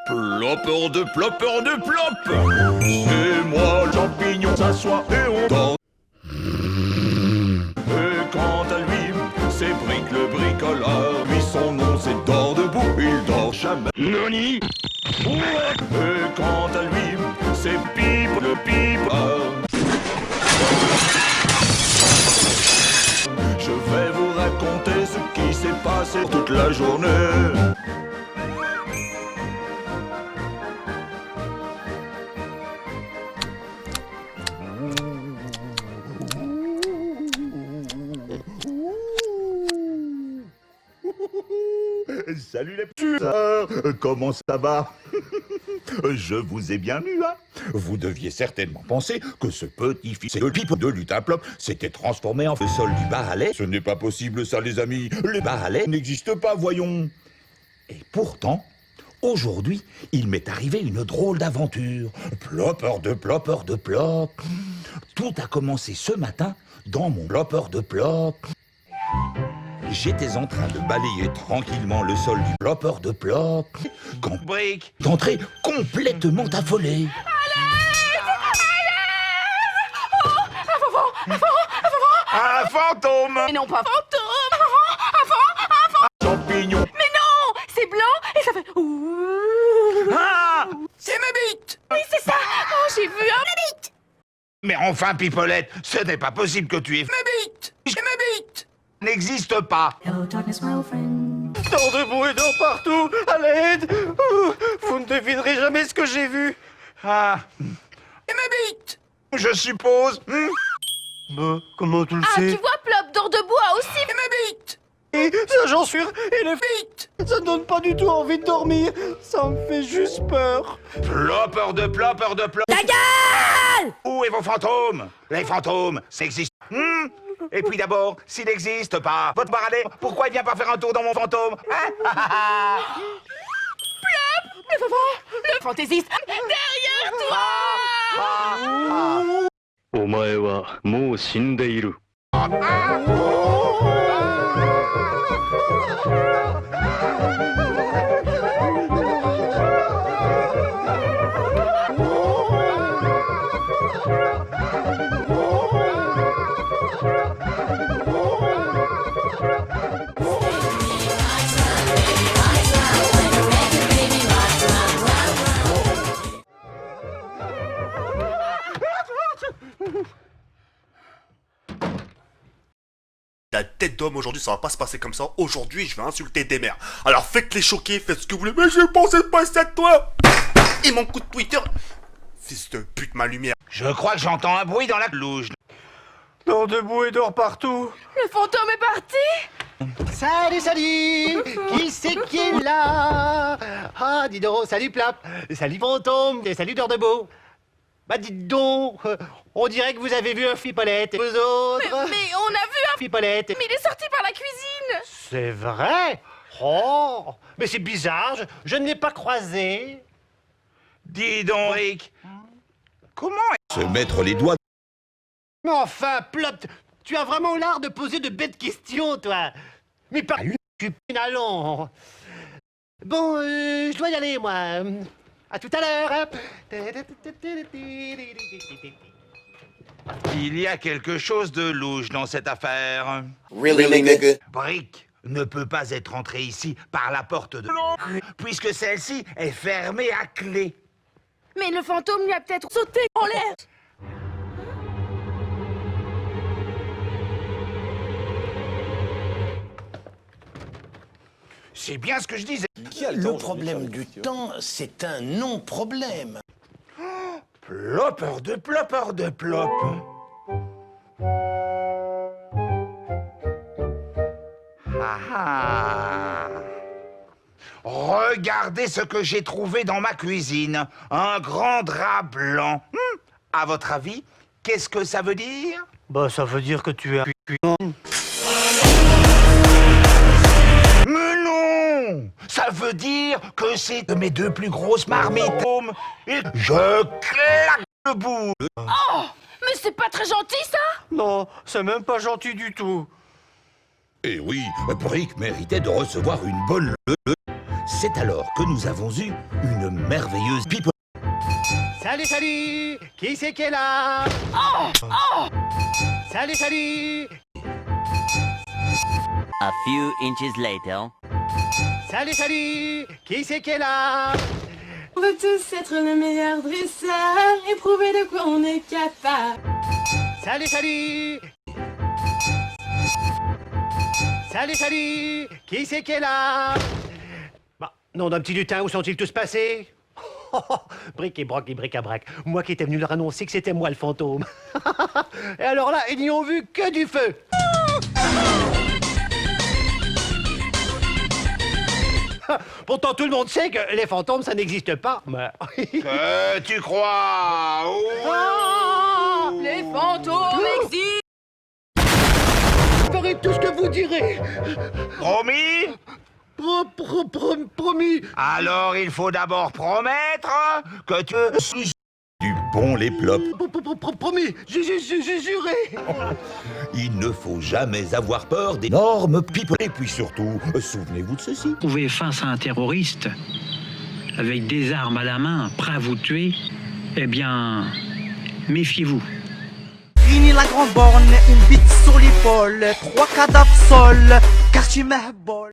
Plopeur de plop. C'est moi, le champignon, s'assoit et on dort. Et quant à lui, c'est Brick le bricoleur. Lui, son nom, c'est Dors debout, il dort jamais. Nani? Et quant à lui, c'est Pipe le pipeur. Je vais vous raconter ce qui s'est passé toute la journée. Salut les petits, comment ça va? Je vous ai bien eu, hein? Vous deviez certainement penser que ce petit fils de pipe de lutin plop s'était transformé en sol du bar à lait. Ce n'est pas possible ça, les amis. Les bars à lait n'existent pas, voyons. Et pourtant, aujourd'hui, il m'est arrivé une drôle d'aventure. Plopeur de plop. Tout a commencé ce matin dans mon plopeur de plop. J'étais en train de balayer tranquillement le sol du plopeur de plop quand Brick est entré complètement affolé. Un fantôme! Mais non, pas fantôme! Champignon! Mais non! C'est blanc et ça fait... Ah! C'est ma bite! Oui, c'est ça! Oh, j'ai vu un... Ma bite! Mais enfin, Pipolette, ce n'est pas possible que tu aies... Ma bite! J'ai ma bite! N'existe pas. Hello, darkness, my old friend. Dors debout et dors partout. À l'aide. Vous ne devinerez jamais ce que j'ai vu. Ah, Et ma bite! je suppose. Bah, comment tu le Ah, sais? tu vois, Plop, Dors debout a aussi... Et ma bite! Et ça, j'en suis... Et les Bite! ça ne donne pas du tout envie de dormir. Ça me fait juste peur. Plopeur de plop. La gueule! Où est vos fantômes? Les fantômes, ça existe. Et puis d'abord, s'il n'existe pas, votre parallèle, pourquoi il vient pas faire un tour dans mon fantôme? Le fantaisiste derrière toi! お前はもう死んでいる。La tête d'homme aujourd'hui, ça va pas se passer comme ça. Aujourd'hui, je vais insulter des mères. Alors faites-les choquer, faites ce que vous voulez. Mais j'ai pensé passer à toi. Et mon coup de Twitter. Fils de pute, ma lumière. Je crois que j'entends un bruit dans la louche. Dors debout et dors partout. Le fantôme est parti? Salut. Qui c'est qui est là? Ah, dis donc, salut Plop. Salut fantôme. Et salut Dors debout. Bah dites donc, on dirait que vous avez vu un Pipolette. Vous autres? Mais on a vu un... Pipolette. Mais il est sorti par la cuisine! C'est vrai? Oh, mais c'est bizarre, je ne l'ai pas croisé. Dis donc, Rick, comment se mettre les doigts? Mais enfin, Plop, tu as vraiment l'art de poser de bêtes questions, toi. Mais par tu allons. Bon, je dois y aller, moi. À tout à l'heure. Il y a quelque chose de louche dans cette affaire. Really, nigga? Brick ne peut pas être entré ici par la porte de... puisque celle-ci est fermée à clé. Mais le fantôme lui a peut-être sauté en l'air! C'est bien ce que je disais. Le problème du temps, c'est un non-problème. Plopeur de plop. Ah. Regardez ce que j'ai trouvé dans ma cuisine. Un grand drap blanc. À votre avis, qu'est-ce que ça veut dire? Bah, ça veut dire que tu es... Mais non! Ça veut dire que c'est de mes deux plus grosses marmites. Et je claque le bout. Oh! Mais c'est pas très gentil, ça! Non, c'est même pas gentil du tout. Et oui, Brick méritait de recevoir une bonne leçon. C'est alors que nous avons eu une merveilleuse pipe. Salut, salut! Qui c'est qui est là? Salut, salut! A few inches later. Salut, salut! Qui c'est qui est là? On veut tous être le meilleur dresseur et prouver de quoi on est capable. Salut, salut! Salut, salut! Qui c'est qui est là? Bah, nom d'un petit lutin, où sont-ils tous passés? Bric et broc et bric-à-brac. Moi qui étais venu leur annoncer que c'était moi le fantôme. Et alors là, ils n'y ont vu que du feu. Pourtant, tout le monde sait que les fantômes, ça n'existe pas. Mais... Tu crois? Ah, Les fantômes existent. je ferai tout ce que vous direz. Promis? Promis. Alors il faut d'abord promettre que tu... Du bon les plopes. Promis. J'ai juré. Il ne faut jamais avoir peur d'énormes pipes. Et puis surtout, souvenez-vous de ceci. Trouvez face à un terroriste avec des armes à la main, prêt à vous tuer, eh bien, méfiez-vous. Fini la grande borne, une bite sur l'épaule, 3 cadavres sol, quartier Mahbol.